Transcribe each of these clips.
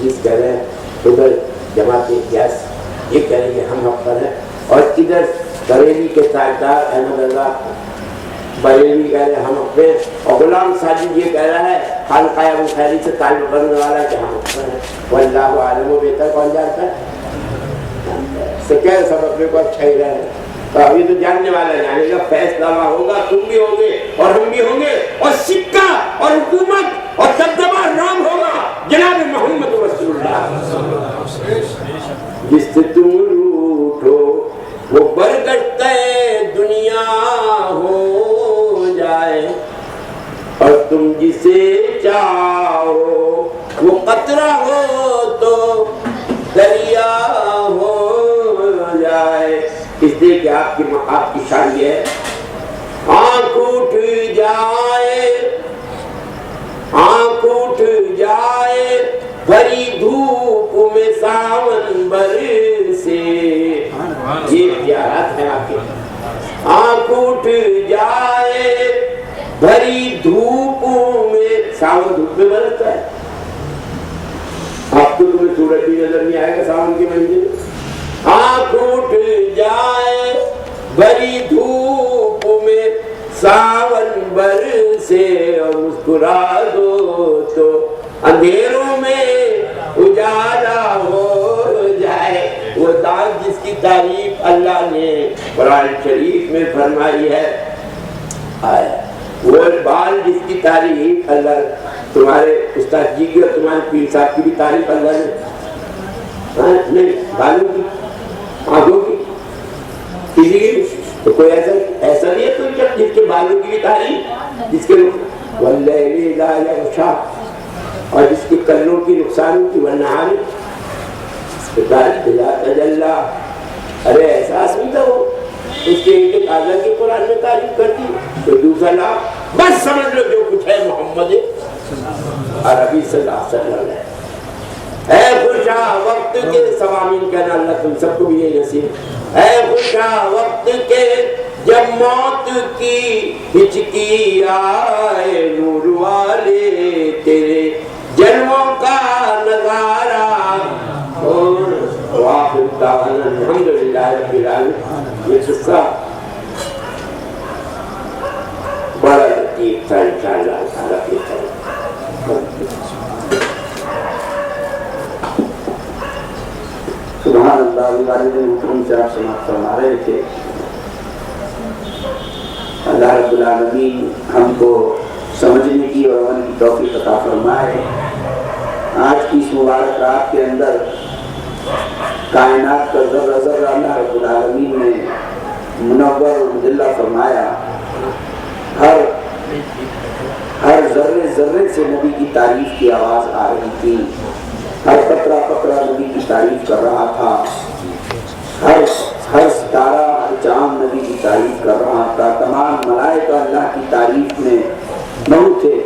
जिस कह रहे हैं उधर जमात इतिहास ये कह रहे हैं हम हक पर हैं, और इधर बरेली के ताजदार अहमद अल्लाह बरेली कह रहे हम अपने, और गुलाम साजिद ये कह रहा है खानकाया बुखारी से ताल्लुक़ करने वाला कि हम अपर हैं। वल्लाहु आलम, बेहतर कौन जानता है? तो क्या सब अपने को अच्छा ही रहे, तो अभी तो जानने वाला जानेगा, फैसला होगा, तुम भी होंगे और हम भी होंगे, और सिक्का और हुकूमत और दबदबा नाम होगा जनाब मोहम्मद रसूलुल्लाह। जिससे तुम रूठो वो बरकत दुनिया हो जाए, और तुम जिसे चाहो वो कतरा हो तो दरिया हो जाए। इसलिए कि आपकी शान ये है, आँख उठ जाए, आँख उठ जाए भरी धूप में सावन बरसे, ये प्यारात है आपके। आँख उठ जाए भरी धूप में, सावन धूप में बरसता है। आपको तुम्हें सूरज भी नजर नहीं आएगा सावन के महीने में। आँख उठ जाए भरी धूप में सावन बरसे, और मुस्कुरा दो तो अंधेरों में उजाला हो जाए। वो दान जिसकी तारीफ अल्लाह ने कुरान शरीफ में फरमाई है, वो बाल जिसकी तारीफ अल्लाह, तुम्हारे उस्ताद जी की और तुम्हारे पीर साहब की भी तारीफ अल्लाह ने, नहीं बालों की, आंखों की, किसी की तो कोई ऐसा नहीं है कोई जिसके बालों की भी तारीफ, जिसके और जिसके कल्लों की नुकसान की वरनाहारी तजल्ला। अरे एहसास नहीं था वो, उसके एक आजा की कुरान में तारीफ कर दी, तो दूसरा लाभ बस समझ लो जो कुछ है मोहम्मद अरबी सल्लल्लाहु अलैहि वसल्लम। ऐ खुशा वक्त के सवामीन कहना अल्लाह तुम सबको भी ये नसीब। ऐ खुशा वक्त के जब मौत की हिचकी आए, नूर वाले तेरे जन्मों का नजारा और अल्हम्दुलिल्लाह रब्बिल आलमीन। ये किस्सा बड़ा लतीफ था, इंशाअल्लाह ताला की सुभान अल्लाह। वालिदैन से आप समाप्त फरमा रहे थे। अल्लाह रब्बुल आलमीन हमको समझने की और अमल की तौफीक अता फरमाए। आज की इस मुबारक रात के अंदर कायनात का ज़र्रा ज़र्रा अल्लाह रब्बुल आलमीन ने मुनव्वर और मुजल्ला फरमाया। हर जर्रे जर्रे से नबी की तारीफ की आवाज़ आ रही थी, हर कतरा कतरा नबी की तारीफ कर रहा था, हर सितारा हर चांद नबी की तारीफ कर रहा था। तमाम मलाइका अल्लाह की तारीफ में मऊ थे,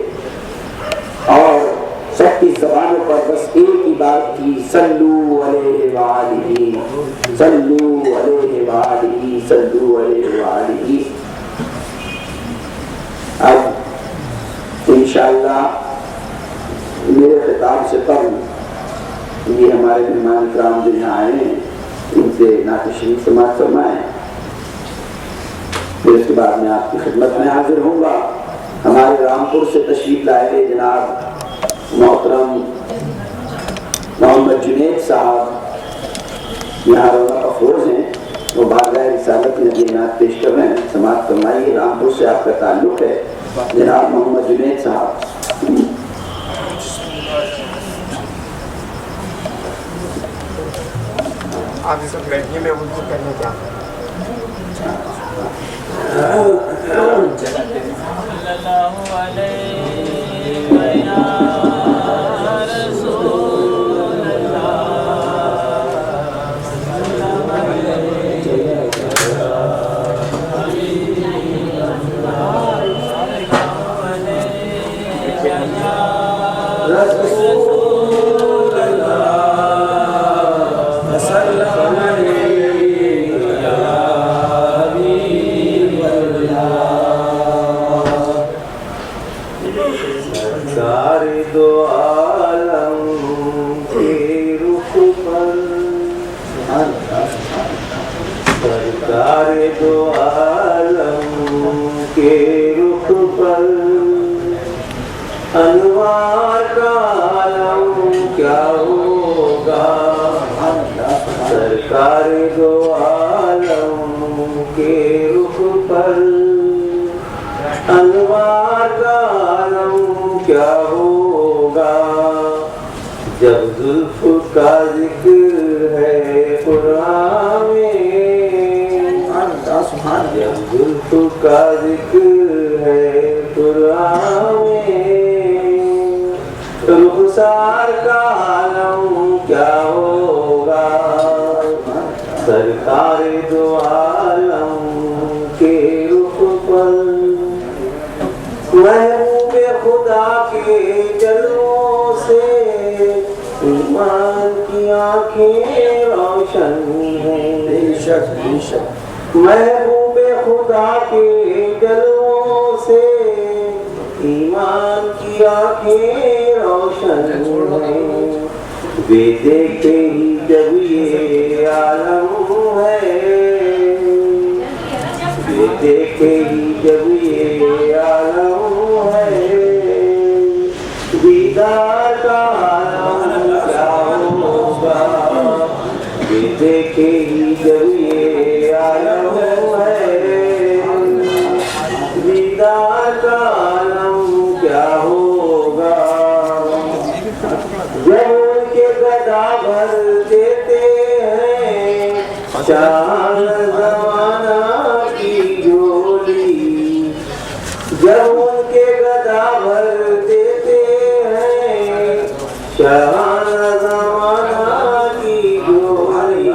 और सबकी ज़बानों पर बस एक ही बात थी, सल्लू अलैहि व आलिही, सल्लू अलैहि व आलिही, सल्लू अलैहि व आलिही। अब इंशाअल्लाह मेरे खिताब से पहले ये हमारे मेहमान इकराम जो यहाँ आए हैं, इनसे नात शरीफ समाअत फरमाएं, फिर उसके बाद मैं आपकी खिदमत में हाजिर होऊंगा। हमारे रामपुर से तशरीफ लाए जनाब मोहतरम मोहम्मद जुनैद साहब यहाँ रौनक अफरोज हैं, वो बारगाह रिसालत में नज़ीनात पेश कर रहे हैं। समाअत फरमाइए। रामपुर से आपका ताल्लुक़ है जनाब मोहम्मद जुनैद साहब। आप सब बैठिए, मैं उनको करना चाहता हूँ। सारे दो आलम जब जुल्फ का जिक्र है कुरान में, जब जुल्फ का जिक्र है कुरान में, रुखसार का आलम क्या होगा, सरकार दो आलम के रुख पर, महबूबे खुदा के जलवों से ईमान की आंखें रोशन हैं। बेशक बेशक महबूबे खुदा के जलवों से ईमान की आंखें रोशन हैं। वे देखे ही जब ये आलम है, वे देखे ही जब ये आलम है, दीदार का आलम क्या होगा, वे देखे ही जब ये आलम है, दीदार का आलम क्या होगा। जब उनके गदा भर देते हैं चार जमाना की झोली, जब उनके गदा भर देते हैं चार जमाना की झोली,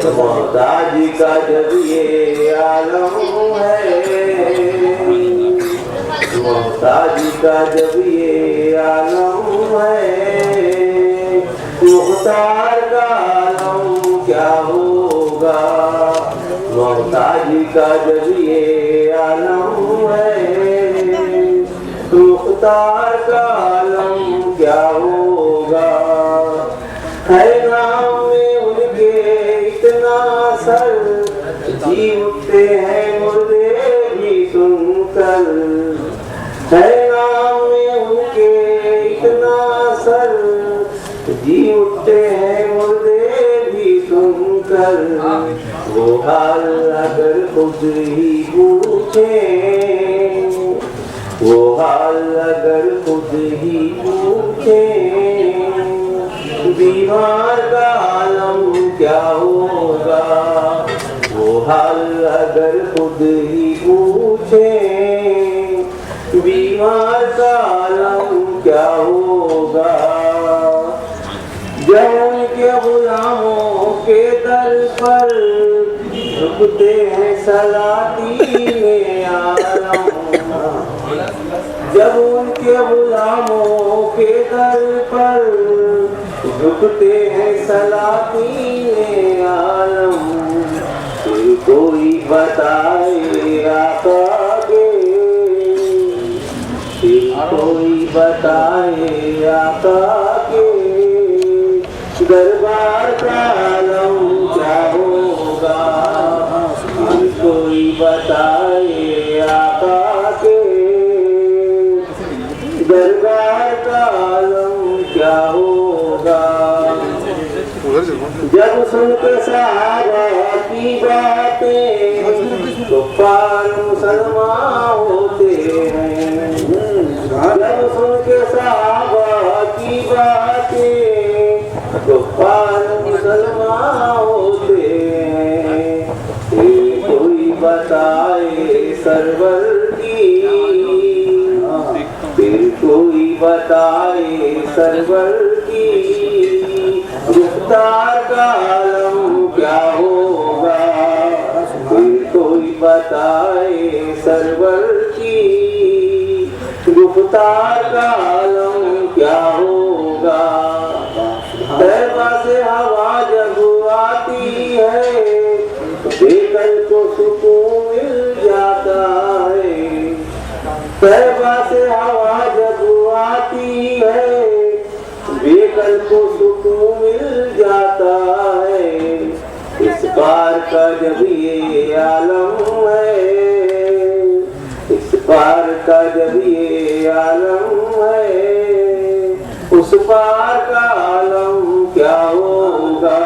मोहताजी का जब ये आलम है, मोहताजी का जब ये आलम है, मुख्तार का आलम क्या होगा, मोहताजी का जब ये आलम है, मुख्तार का आलम क्या होगा। है नाम में उनके इतना सर, जी उठते हैं मुर्दे भी सुनकर, है नाम में उनके इतना सर, जी उठते हैं मुर्दे भी सुनकर, वो हाल अगर खुद ही पूछे, वो हाल अगर खुद ही पूछे, बीमार का आलम क्या होगा, वो हाल अगर खुद ही पूछे, बीमार का आलम क्या होगा। जब उनके गुलामों के दर पर झुकते हैं सलाती में आलम, जब उनके गुलामों के दर पर झुकते हैं सलाती में आलम, फिर कोई बताए आका के, फिर कोई बताए आका के, दरबार का आलम क्या होगा, फिर कोई बताए आका के, दरबार का आलम क्या होगा। जब सुनते सहाबा की बातें तो पार मुसलमान होते हैं, जब सुनते सहाबा की बातें तो पार मुसलमान होते हैं। कोई बताए सरवर की, फिर कोई बताए सरवर की, गिरफ्तार का आलम क्या होगा, फिर कोई बताए सरवर की, गिरफ्तार का आलम क्या होगा। तैबा से हवा जब आती है बेकल को सुकून मिल जाता है, तैबा से हवा जब आती है बेकल को सुकून मिल जाता है। इस पार का जब ये आलम है, इस पार का जब ये आलम है, उस पार का आलम क्या होगा,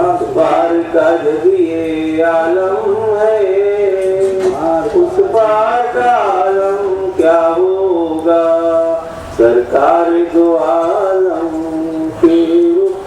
उस पार का जब ये आलम है, उस पार का आलम क्या होगा। सरकार हर दो आलम के रुख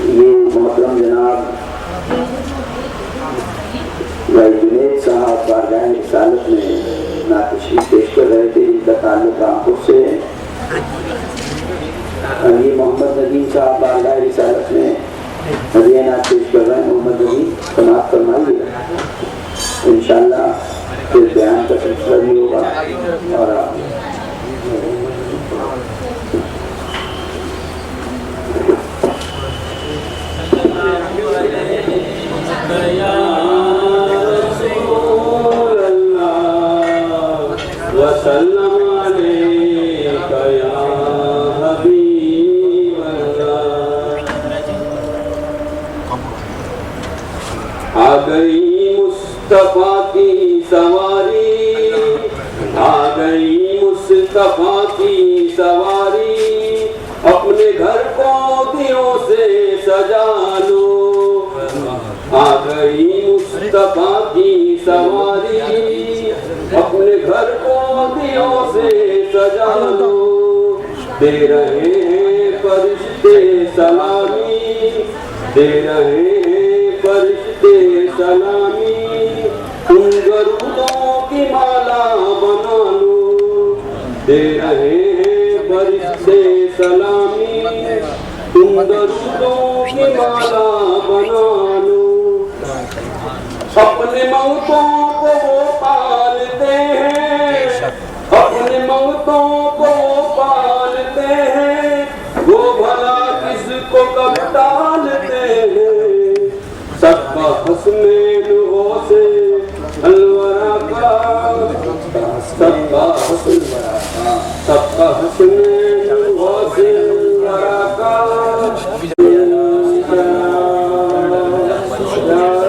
ये मोहतरम जनाब भाई जुनेद साहब बारगाह रिसालत में नातशीफ पेश कर रहे थे, जिनका ताल्लुक रामपुर से है। ये मोहम्मद नदीम साहब बारगाह रिसालत में हदिया नात पेश कर रहे हैं। मोहम्मद नदीम समाप्त फरमाइए, इंशाअल्लाह फिर बयान का सिलसिला भी होगा। और आ गई मुस्तफा की सवारी, आ गई मुस्तफा की सवारी, अपने घर को दियों से सजा लो। आ गई मुस्तफा की सवारी, अपने घर को दियों से सजा लो। दे रहे हैं फरिश्ते सलामी, दे रहे हैं फरिश्ते सलामी, तुम गरूदों की माला बना लो। दे रहे हैं फरिश्ते सलामी, तुम गरूदों की माला बना लो। अपने मौतों को वो पालते हैं, अपने मौतों को वो पालते हैं, वो भला किसको कब टालते हैं। सबका हस्नैन हो से अलवरा का, सबका हस्नैन हो से अलवरा का।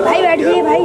भाई बैठिए, भाई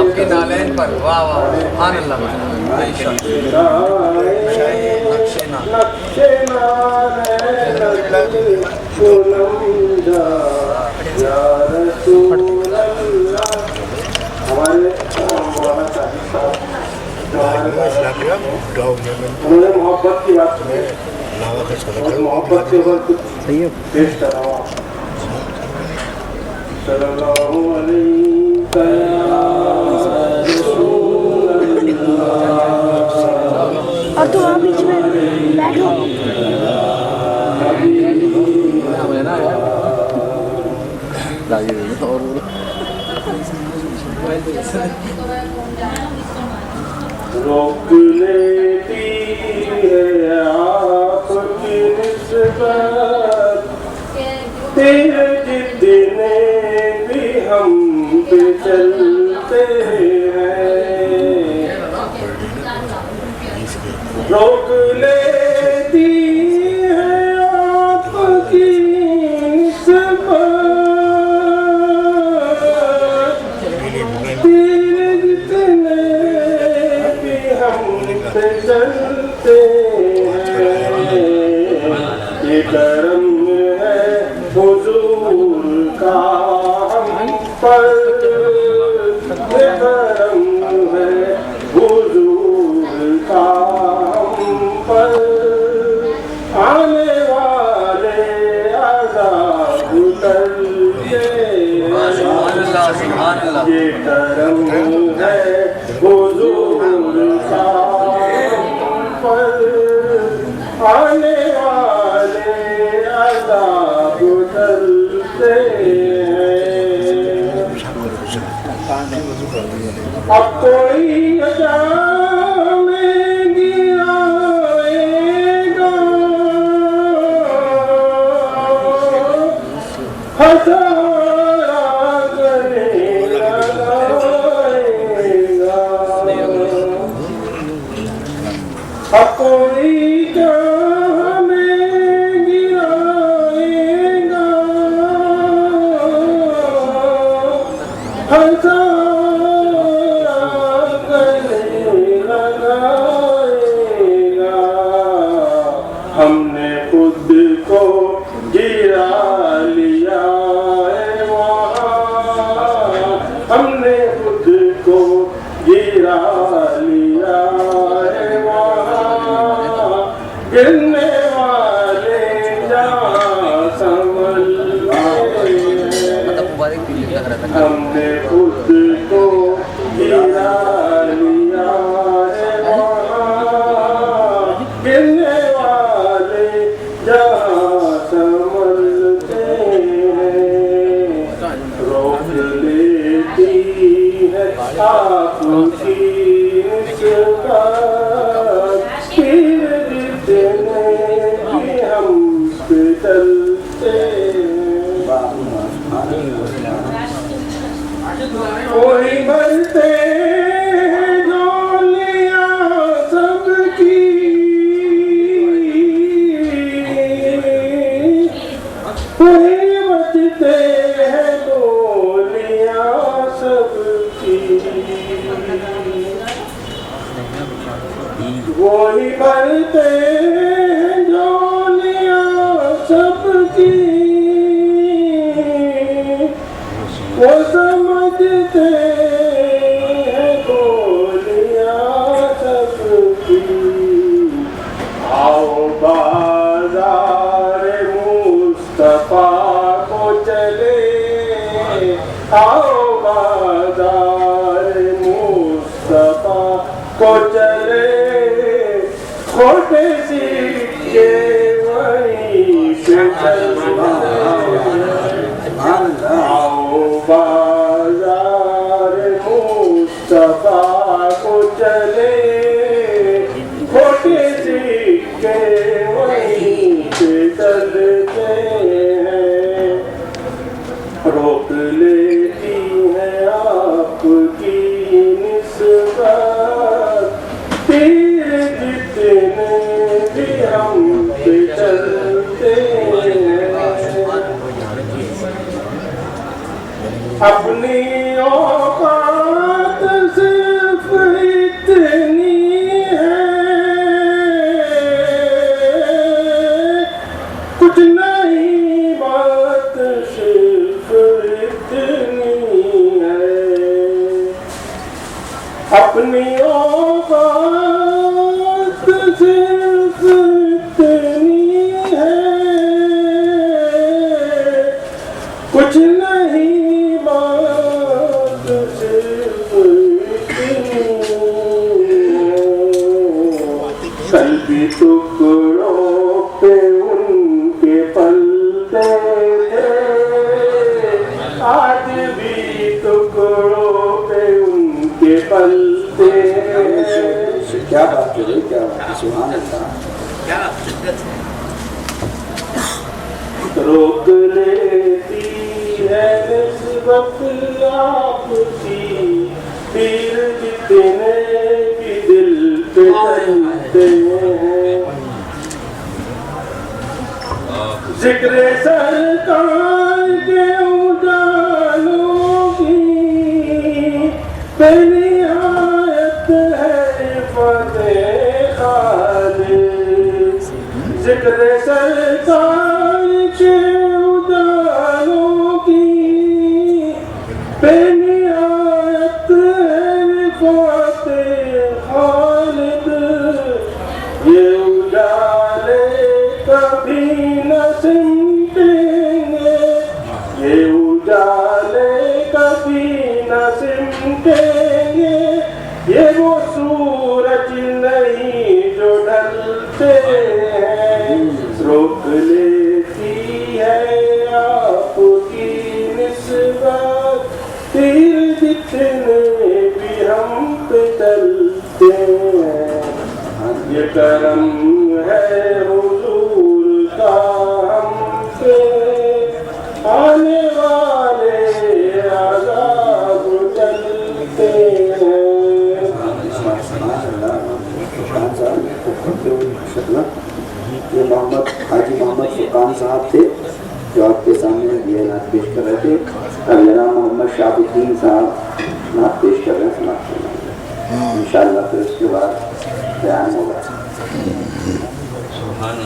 आपके नालैन पर वाह वाह सुभान अल्लाह। उन्होंने मोहब्बत की बात मोहब्बत के ऊपर पेश करा। सल्लल्लाहु अलैहि और तुम वहाँ बीच में बैठो। रोक लेती है आपकी निस्बत तेरे जितने भी हम पे चलते हैं। रोक लेती है आपकी निस्बत तेरे जितने भी हम पे चलते हैं। ये करम है हुजूर का हम पर, ये करम है हुजूर का हम पर। आने वाले अज़ाब टलते हैं। ये करम है हुजूर का हम पर। आने वाले अज़ाब टलते हैं। अब कोई अज़ाब में गिराएगा, हज़ारा गले लगाएगा। अब कोई हमने खुद को गिरा लिया है वहाँ, हमने खुद को गिरा लिया है वहाँ। गिरने वाले जहाँ संभल हमने खुद को गिरा लिया है वहाँ। गिरने वाले जहाँ संभलते हैं। रोक लेती है आपकी निस्बत तेरे जितने भी हम पे चलते हैं। कोई मरते हैं डोलियां सबकी, कोई बचते हैं डोलियां सबकी। वही भरते हैं डोलियां सबकी, वो समझते हैं गोलियां सबकी। आओ बाज़ार मुस्तफा को चले, आओ बाज़ार मुस्तफा को चले। खोटे सिक्के वहीं से चलते। आओ बाज़ार मुस्तफा को चले, खोटे सिक्के वहीं से चलते हैं। रोक लेती है आपकी निस्बत तेरे जितने भी हम पे चलते हैं। अपनी औकात सिर्फ इतनी है, कुछ नहीं बात सिर्फ इतनी है। अपनी औकात सिर्फ इतनी है, कुछ नहीं ये पलते हैं। क्या बात है, क्या बात है, सुभान अल्लाह। रोक लेती है निस्बत आपकी, पीर जितने भी दिल पे चलते हैं। जिक्र सरकार के उजालों की बेनिहायत है फतेह खालिद। जिक्र सरकार के उजालों की बेनिहायत है फतेह खालिद। ये उजाले कभी न सिमटेंगे, ये उजाले कभी न सिमटेंगे। ये वो सूरज नहीं जो ढलते हैं। रोक लेती है आपकी निस्बत, तीर जितने भी हम पे चलते हैं। ये करम है हुजूर का हमसे, आने वाले आज़ाब चलते हैं। ये मोहम्मद हाजी मोहम्मद फुरकान साहब थे जो आपके सामने ये नात पेश कर रहे थे। अब जनाब मोहम्मद शाहबुद्दीन साहब नात पेश कर रहे हैं, समाप्त करना इंशाअल्लाह। फिर उसके बाद बयान होगा। सुभान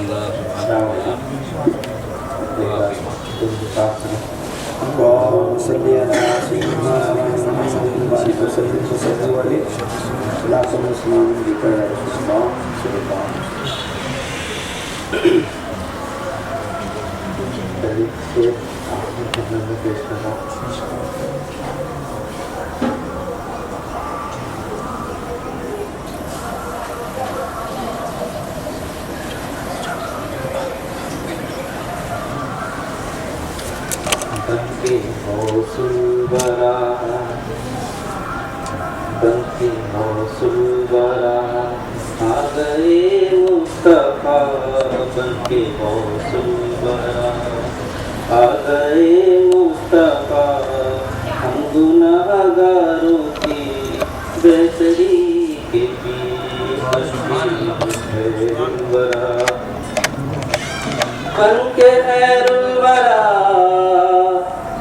बनके मौसूल बरा, बनके मौसूल बरा, आ गए मुस्तफा। बनके मौसूल बरा, आ गए मुस्तफा। हम गुनाहगारों की बेहतरी के बरा, बनके खैरुल वरा,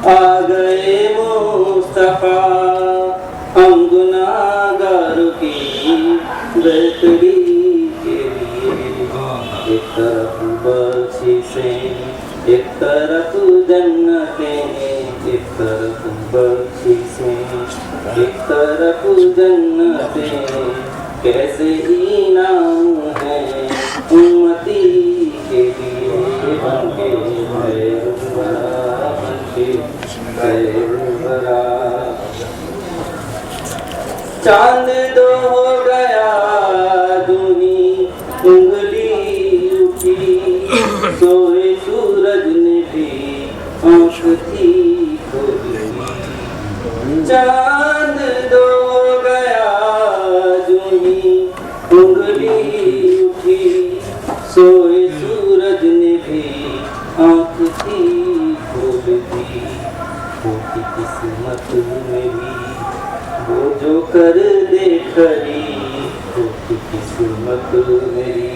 आ गए मुस्तफा। हम गुनाहगारों की बेहतरी के लिए। एक तरफ बख्शिशें, एक तरफ जन्नतें, एक तरफ बख्शिशें, एक तरफ जन्नतें। कैसे इनाम है उम्मती के लिए। बनके खैरुल वरा, बनके खैरुल वरा। चांद दो हो गया दूनी उंगली उठी, सोए सूरज ने भी आँख थी खोली। चांद दो हो गया दूनी उंगली उठी, सोए सूरज ने भी आँख थी खोल दी। होती किस्मत मेरी वो जो कर दे खरी, होती किस्मत मेरी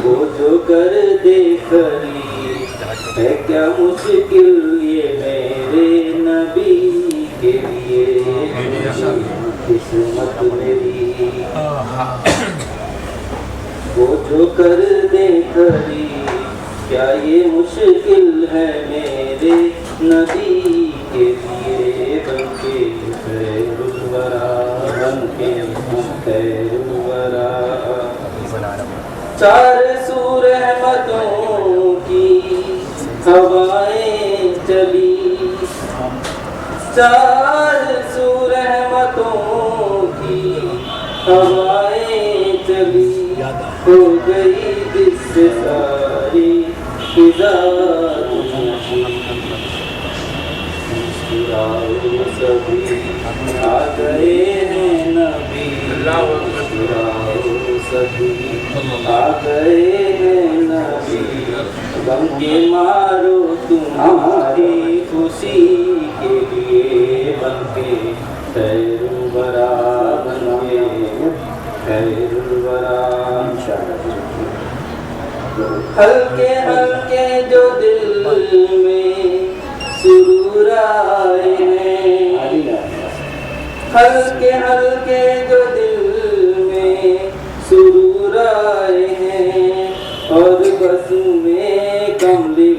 वो जो कर दे खरी। है क्या मुश्किल ये मेरे नबी के लिए। किस्मत मेरी वो जो कर दे खरी। क्या ये मुश्किल है मेरे नबी के लिए। बनके खैरुल वरा, बनके खैरुल वरा। चार सू रहमतों की हवाएं चली, चार सू रहमतों की हवाएं चली। हो गई जिससे सारी फिजा मुस्कुराओ सभी, आ गए हैं आ गए हैं नबी, गम के मारो तुम्हारी खुशी के लिए, बनके खैरुल वरा, बनके खैरुल वरा। हल्के हल्के जो दिल में सुरूर आए हैं, हल्के हल्के जो दिल में सुरूर आए हैं, और बस में कमली